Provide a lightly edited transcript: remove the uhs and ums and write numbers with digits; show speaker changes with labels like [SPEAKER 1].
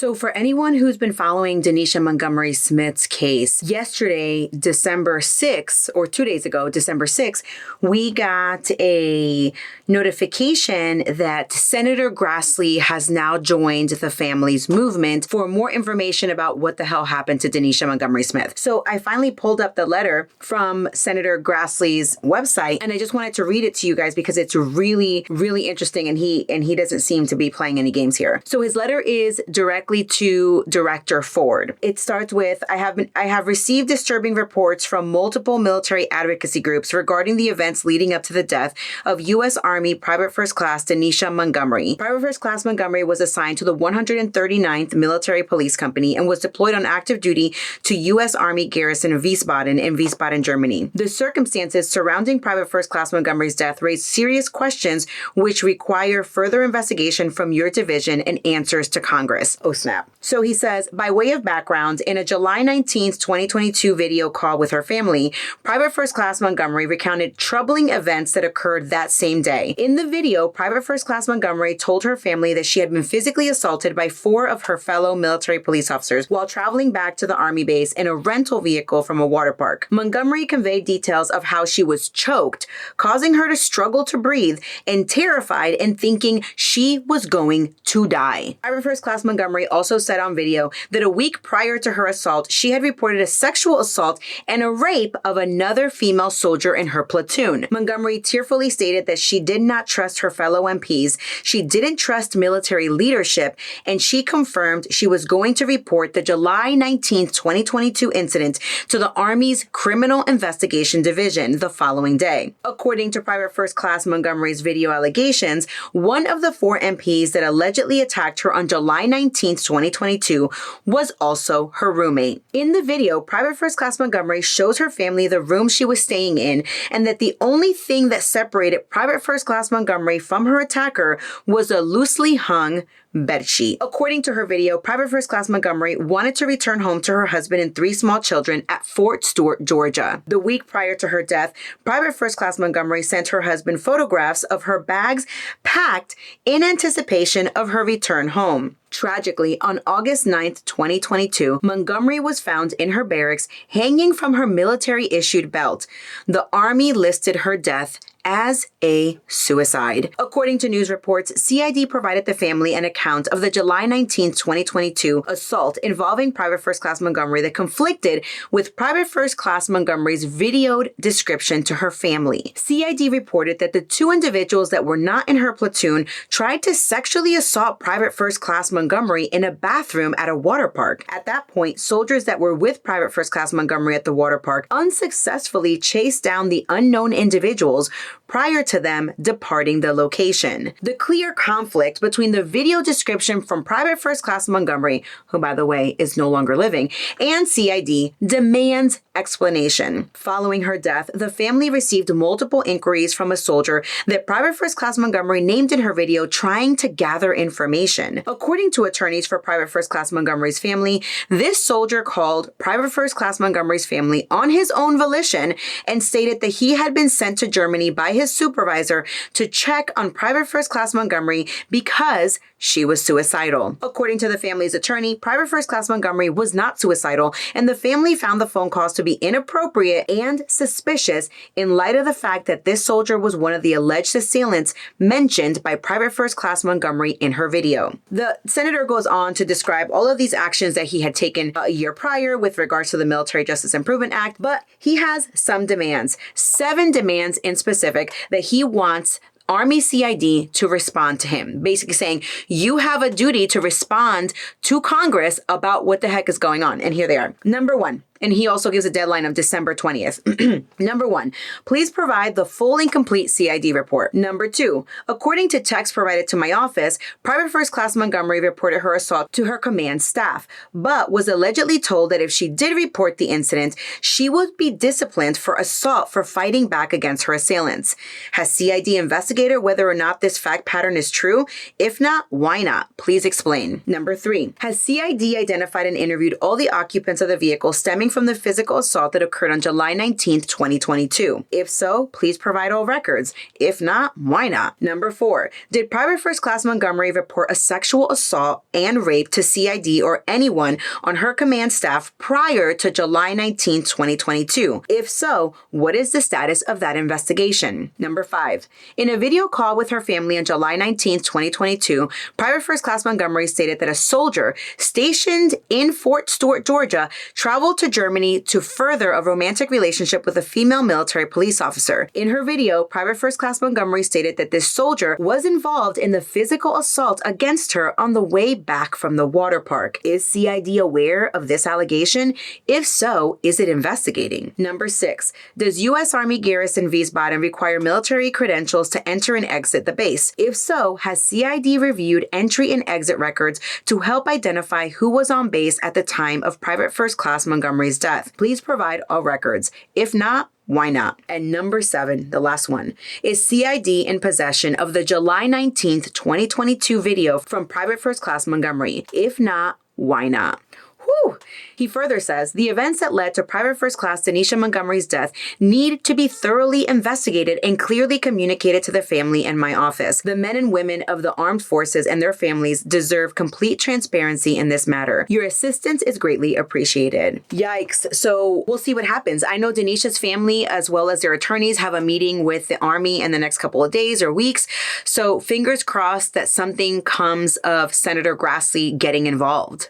[SPEAKER 1] So for anyone who's been following Denisha Montgomery Smith's case, yesterday, December 6th, or 2 days ago, December 6th, we got a notification that Senator Grassley has now joined the family's movement for more information about what the hell happened to Denisha Montgomery Smith. So I finally pulled up the letter from Senator Grassley's website, and I just wanted to read it to you guys because it's really, really interesting, and he doesn't seem to be playing any games here. So his letter is directly to Director Ford. It starts with, I have received disturbing reports from multiple military advocacy groups regarding the events leading up to the death of U.S. Army Private First Class Denisha Montgomery. Private First Class Montgomery was assigned to the 139th Military Police Company and was deployed on active duty to U.S. Army Garrison Wiesbaden in Wiesbaden, Germany. The circumstances surrounding Private First Class Montgomery's death raise serious questions which require further investigation from your division and answers to Congress. Oh, snap. So he says, by way of background, in a July 19th, 2022 video call with her family, Private First Class Montgomery recounted troubling events that occurred that same day. In the video, Private First Class Montgomery told her family that she had been physically assaulted by 4 of her fellow military police officers while traveling back to the Army base in a rental vehicle from a water park. Montgomery conveyed details of how she was choked, causing her to struggle to breathe, and terrified and thinking she was going to die. Private First Class Montgomery also said on video that a week prior to her assault, she had reported a sexual assault and a rape of another female soldier in her platoon. Montgomery tearfully stated that she did not trust her fellow MPs, she didn't trust military leadership, and she confirmed she was going to report the July 19th, 2022 incident to the Army's Criminal Investigation Division the following day. According to Private First Class Montgomery's video allegations, one of the 4 MPs that allegedly attacked her on July 19th, 2022 was also her roommate. In the video, Private First Class Montgomery shows her family the room she was staying in, and that the only thing that separated Private First Class Montgomery from her attacker was a loosely hung bedsheet. According to her video, Private First Class Montgomery wanted to return home to her husband and 3 small children at Fort Stewart, Georgia. The week prior to her death, Private First Class Montgomery sent her husband photographs of her bags packed in anticipation of her return home. Tragically, on August 9th, 2022, Montgomery was found in her barracks hanging from her military-issued belt. The Army listed her death as a suicide. According to news reports, CID provided the family an account of the July 19th, 2022 assault involving Private First Class Montgomery that conflicted with Private First Class Montgomery's videoed description to her family. CID reported that the 2 individuals that were not in her platoon tried to sexually assault Private First Class Montgomery in a bathroom at a water park. At that point, soldiers that were with Private First Class Montgomery at the water park unsuccessfully chased down the unknown individuals prior to them departing the location. The clear conflict between the video description from Private First Class Montgomery, who by the way is no longer living, and CID demands explanation. Following her death, the family received multiple inquiries from a soldier that Private First Class Montgomery named in her video trying to gather information. According to attorneys for Private First Class Montgomery's family, this soldier called Private First Class Montgomery's family on his own volition and stated that he had been sent to Germany by his supervisor to check on Private First Class Montgomery because she was suicidal. According to the family's attorney, Private First Class Montgomery was not suicidal, and the family found the phone calls to be inappropriate and suspicious in light of the fact that this soldier was one of the alleged assailants mentioned by Private First Class Montgomery in her video. The senator goes on to describe all of these actions that he had taken a year prior with regards to the Military Justice Improvement Act, but he has some demands, 7 demands in specific that he wants Army CID to respond to him, basically saying, you have a duty to respond to Congress about what the heck is going on. And here they are. Number 1, and he also gives a deadline of December 20th. Number 1, please provide the full and complete CID report. Number 2, according to text provided to my office, Private First Class Montgomery reported her assault to her command staff, but was allegedly told that if she did report the incident, she would be disciplined for assault for fighting back against her assailants. Has CID investigated whether or not this fact pattern is true? If not, why not? Please explain. Number 3, has CID identified and interviewed all the occupants of the vehicle stemming stemming from the physical assault that occurred on July 19th, 2022? If so, please provide all records. If not, why not? Number 4, did Private First Class Montgomery report a sexual assault and rape to CID or anyone on her command staff prior to July 19th, 2022? If so, what is the status of that investigation? Number 5, in a video call with her family on July 19th, 2022, Private First Class Montgomery stated that a soldier stationed in Fort Stewart, Georgia, traveled to Germany to further a romantic relationship with a female military police officer. In her video, Private First Class Montgomery stated that this soldier was involved in the physical assault against her on the way back from the water park. Is CID aware of this allegation? If so, is it investigating? Number 6, does U.S. Army Garrison Wiesbaden require military credentials to enter and exit the base? If so, has CID reviewed entry and exit records to help identify who was on base at the time of Private First Class Montgomery's death? Please provide all records. If not, why not? And number 7, the last one, is CID in possession of the July 19th, 2022 video from Private First Class Montgomery? If not, why not? Whew. He further says, the events that led to Private First Class Denisha Montgomery's death need to be thoroughly investigated and clearly communicated to the family and my office. The men and women of the armed forces and their families deserve complete transparency in this matter. Your assistance is greatly appreciated. Yikes. So we'll see what happens. I know Denisha's family, as well as their attorneys, have a meeting with the Army in the next couple of days or weeks. So fingers crossed that something comes of Senator Grassley getting involved.